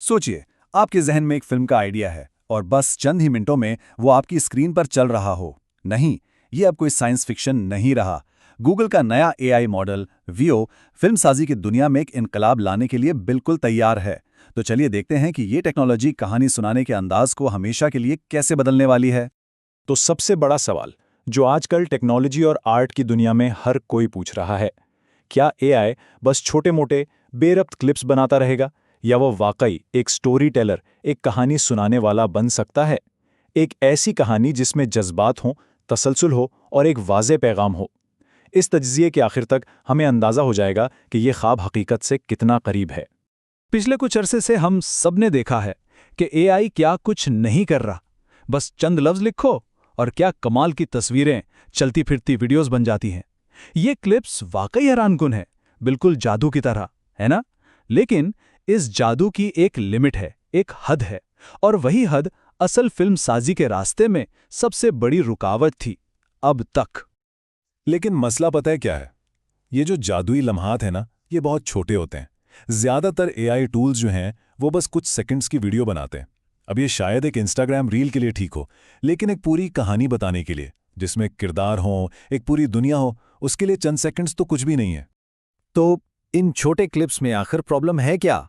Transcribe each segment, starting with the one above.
सोचिए, आपके जहन में एक फिल्म का आइडिया है और बस चंद ही मिनटों में वो आपकी स्क्रीन पर चल रहा हो। नहीं, ये अब कोई साइंस फिक्शन नहीं रहा। गूगल का नया एआई मॉडल वियो फिल्मसाजी की दुनिया में एक इनकलाब लाने के लिए बिल्कुल तैयार है। तो चलिए देखते हैं कि ये टेक्नोलॉजी कहानी सुनाने के अंदाज को हमेशा के लिए कैसे बदलने वाली है। तो सबसे बड़ा सवाल जो आजकल टेक्नोलॉजी और आर्ट की दुनिया में हर कोई पूछ रहा है, क्या एआई बस छोटे-मोटे बेरब्त क्लिप्स बनाता रहेगा या वो वाकई एक स्टोरी टेलर, एक कहानी सुनाने वाला बन सकता है? एक ऐसी कहानी जिसमें जज्बात हों, तसलसल हो और एक वाज़ेह पैगाम हो। इस तज्ज़िये के आखिर तक हमें अंदाज़ा हो जाएगा कि ये ख्वाब हकीकत से कितना करीब है। पिछले कुछ अरसे से हम सबने देखा है कि एआई क्या कुछ नहीं कर रहा। बस चंद लफ्ज़ लिखो और क्या कमाल की तस्वीरें, चलती फिरती वीडियोस बन जाती हैं। ये क्लिप्स वाकई हैरानकुन है, बिल्कुल जादू की तरह, है ना? लेकिन इस जादू की एक लिमिट है, एक हद है, और वही हद असल फिल्मसाजी के रास्ते में सबसे बड़ी रुकावट थी अब तक। लेकिन मसला पता है क्या है? ये जो जादुई लम्हात हैं ना, ये बहुत छोटे होते हैं। ज़्यादातर एआई टूल्स जो हैं वो बस कुछ सेकंड्स की वीडियो बनाते हैं। अब ये शायद एक इंस्टाग्राम रील के लिए ठीक हो, लेकिन एक पूरी कहानी बताने के लिए, जिसमें किरदार हों, एक पूरी दुनिया हो, उसके लिए चंद सेकंड्स तो कुछ भी नहीं है। तो इन छोटे क्लिप्स में आखिर प्रॉब्लम है क्या?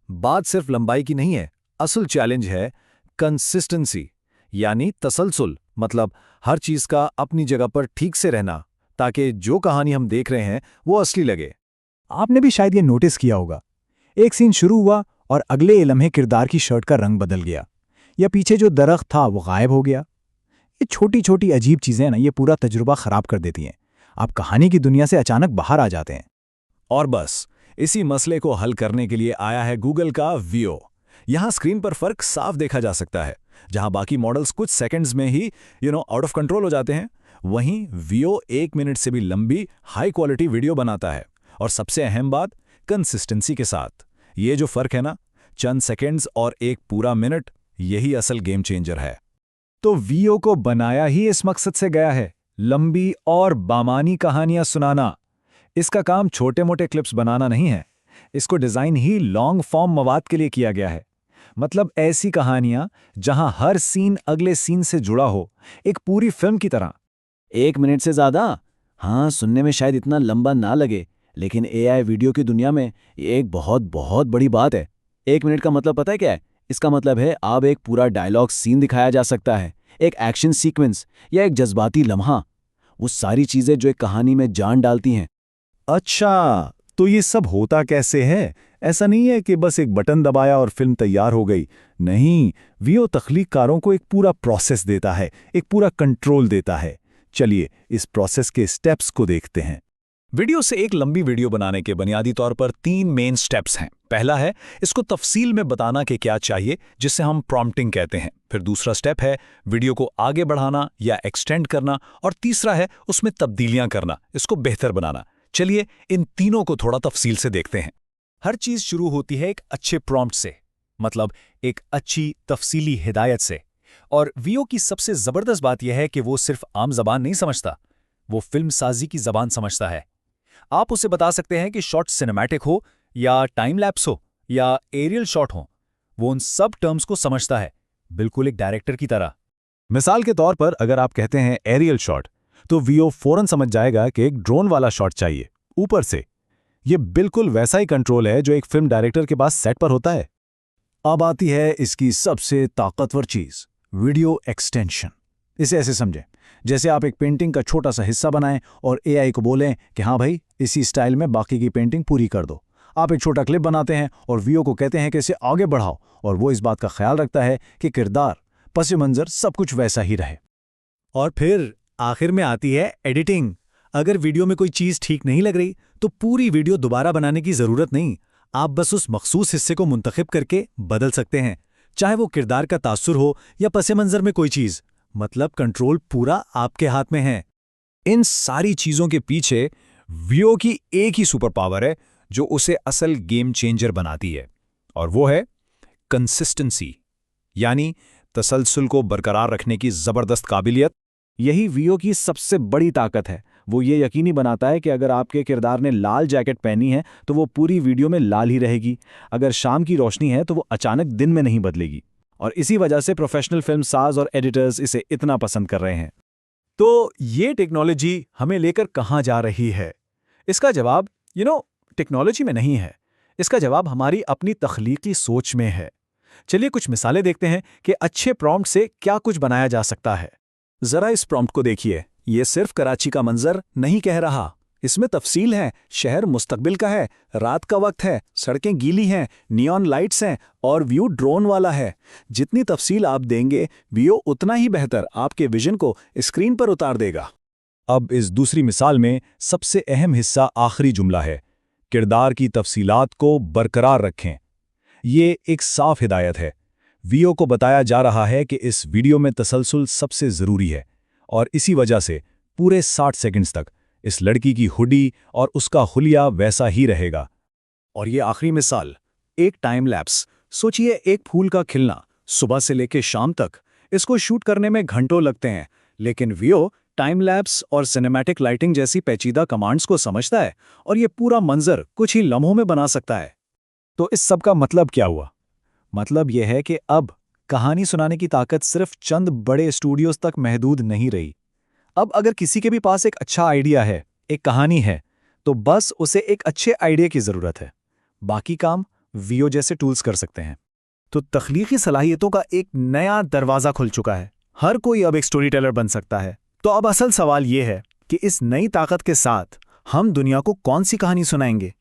बात सिर्फ लंबाई की नहीं है, असल चैलेंज है कंसिस्टेंसी, यानी तसलसल। मतलब हर चीज का अपनी जगह पर ठीक से रहना, ताकि जो कहानी हम देख रहे हैं वो असली लगे। आपने भी शायद ये नोटिस किया होगा, एक सीन शुरू हुआ और अगले लम्हे किरदार की शर्ट का रंग बदल गया, या पीछे जो दरख्त था वो गायब हो गया। ये छोटी छोटी अजीब चीजें ना, ये पूरा तजुर्बा खराब कर देती हैं। आप कहानी की दुनिया से अचानक बाहर आ जाते हैं। और बस इसी मसले को हल करने के लिए आया है गूगल का वियो। यहां स्क्रीन पर फर्क साफ देखा जा सकता है। जहां बाकी मॉडल्स कुछ सेकंड्स में ही आउट ऑफ कंट्रोल हो जाते हैं, वहीं वियो 1 मिनट से भी लंबी हाई क्वालिटी वीडियो बनाता है। और सबसे अहम बात, कंसिस्टेंसी के साथ। ये जो फर्क है ना, चंद सेकंड्स और एक पूरा मिनट, यही असल गेम चेंजर है। तो वियो को बनाया ही इस मकसद से गया है, लंबी और बामानी कहानियां सुनाना। इसका काम छोटे मोटे क्लिप्स बनाना नहीं है, इसको डिजाइन ही लॉन्ग फॉर्म मवाद के लिए किया गया है। मतलब ऐसी कहानियां जहां हर सीन अगले सीन से जुड़ा हो, एक पूरी फिल्म की तरह। 1 मिनट से ज्यादा? हाँ, सुनने में शायद इतना लंबा ना लगे, लेकिन एआई वीडियो की दुनिया में ये एक बहुत बहुत बड़ी बात है। 1 मिनट का मतलब पता है क्या है? इसका मतलब है अब एक पूरा डायलॉग सीन दिखाया जा सकता है, एक एक्शन सीक्वेंस या एक जज्बाती लम्हा। वो सारी चीजें जो एक कहानी में जान डालती हैं। अच्छा, तो ये सब होता कैसे है? ऐसा नहीं है कि बस एक बटन दबाया और फिल्म तैयार हो गई। नहीं, वियो तख्लीककारों को एक पूरा प्रोसेस देता है, एक पूरा कंट्रोल देता है। चलिए इस प्रोसेस के स्टेप्स को देखते हैं। वीडियो से एक लंबी वीडियो बनाने के बुनियादी तौर पर 3 मेन स्टेप्स हैं। पहला है इसको तफसील में बताना कि क्या चाहिए, जिसे हम प्रॉम्प्टिंग कहते हैं। फिर दूसरा स्टेप है वीडियो को आगे बढ़ाना या एक्सटेंड करना, और तीसरा है उसमें तब्दीलियां करना, इसको बेहतर बनाना। चलिए इन तीनों को थोड़ा तफसील से देखते हैं। हर चीज शुरू होती है एक अच्छे प्रॉम्प्ट से, मतलब एक अच्छी तफसीली हिदायत से। और वियो की सबसे जबरदस्त बात यह है कि वो सिर्फ आम जबान नहीं समझता, वो फिल्मसाजी की जबान समझता है। आप उसे बता सकते हैं कि शॉट सिनेमैटिक हो या टाइम लैप्स हो या एरियल शॉट हो, वो उन सब टर्म्स को समझता है, बिल्कुल एक डायरेक्टर की तरह। मिसाल के तौर पर अगर आप कहते हैं एरियल शॉट, तो वियो फौरन समझ जाएगा कि एक ड्रोन वाला शॉट चाहिए, ऊपर से। ये बिल्कुल वैसा ही कंट्रोल है जो एक फिल्म डायरेक्टर के पास सेट पर होता है। अब आती है इसकी सबसे ताकतवर चीज, वीडियो एक्सटेंशन। इसे ऐसे समझें जैसे आप एक पेंटिंग का छोटा सा हिस्सा बनाएं और एआई को बोलें कि हाँ भाई, इसी स्टाइल में बाकी की पेंटिंग पूरी कर दो। आप एक छोटा क्लिप बनाते हैं और वियो को कहते हैं कि इसे आगे बढ़ाओ, और वो इस बात का ख्याल रखता है कि किरदार, पस मंजर सब कुछ वैसा ही रहे। और फिर आखिर में आती है एडिटिंग। अगर वीडियो में कोई चीज ठीक नहीं लग रही तो पूरी वीडियो दोबारा बनाने की जरूरत नहीं, आप बस उस मखसूस हिस्से को मुंतखब करके बदल सकते हैं, चाहे वो किरदार का तासुर हो या पस मंजर में कोई चीज। मतलब कंट्रोल पूरा आपके हाथ में है। इन सारी चीजों के पीछे वियो की एक ही सुपर पावर है जो उसे असल गेम चेंजर बनाती है, और वो है कंसिस्टेंसी, यानी तसलसल को बरकरार रखने की जबरदस्त काबिलियत। यही वियो की सबसे बड़ी ताकत है। वो ये यकीनी बनाता है कि अगर आपके किरदार ने लाल जैकेट पहनी है तो वो पूरी वीडियो में लाल ही रहेगी, अगर शाम की रोशनी है तो वो अचानक दिन में नहीं बदलेगी। और इसी वजह से प्रोफेशनल फिल्म साज और एडिटर्स इसे इतना पसंद कर रहे हैं। तो ये टेक्नोलॉजी हमें लेकर कहाँ जा रही है? इसका जवाब टेक्नोलॉजी में नहीं है, इसका जवाब हमारी अपनी तख्लीकी सोच में है। चलिए कुछ मिसालें देखते हैं कि अच्छे प्रॉम्प्ट से क्या कुछ बनाया जा सकता है। जरा इस प्रॉम्प्ट को देखिए, ये सिर्फ कराची का मंजर नहीं कह रहा, इसमें तफसील है। शहर मुस्तकबिल का है, रात का वक्त है, सड़कें गीली हैं, नियॉन लाइट्स हैं और व्यू ड्रोन वाला है। जितनी तफसील आप देंगे, व्यू उतना ही बेहतर आपके विजन को स्क्रीन पर उतार देगा। अब इस दूसरी मिसाल में सबसे अहम हिस्सा आखिरी जुमला है, किरदार की तफसीलात को बरकरार रखें। ये एक साफ हिदायत है। वीओ को बताया जा रहा है कि इस वीडियो में तसलसल सबसे ज़रूरी है और इसी वजह से पूरे 60 सेकंड्स तक इस लड़की की हुडी और उसका हुलिया वैसा ही रहेगा। और ये आखिरी मिसाल, एक टाइम लैप्स। सोचिए एक फूल का खिलना सुबह से लेकर शाम तक, इसको शूट करने में घंटों लगते हैं, लेकिन वीओ टाइम लैप्स और सिनेमैटिक लाइटिंग जैसी पेचीदा कमांड्स को समझता है और ये पूरा मंजर कुछ ही लम्हों में बना सकता है। तो इस सब का मतलब क्या हुआ? मतलब यह है कि अब कहानी सुनाने की ताकत सिर्फ चंद बड़े स्टूडियोज तक महदूद नहीं रही। अब अगर किसी के भी पास एक अच्छा आइडिया है, एक कहानी है, तो बस उसे एक अच्छे आइडिया की ज़रूरत है। बाकी काम वीओ जैसे टूल्स कर सकते हैं। तो तख्लीकी सलाहियतों का एक नया दरवाज़ा खुल चुका है। हर कोई अब एक स्टोरी टेलर बन सकता है। तो अब असल सवाल ये है कि इस नई ताकत के साथ हम दुनिया को कौन सी कहानी सुनाएंगे?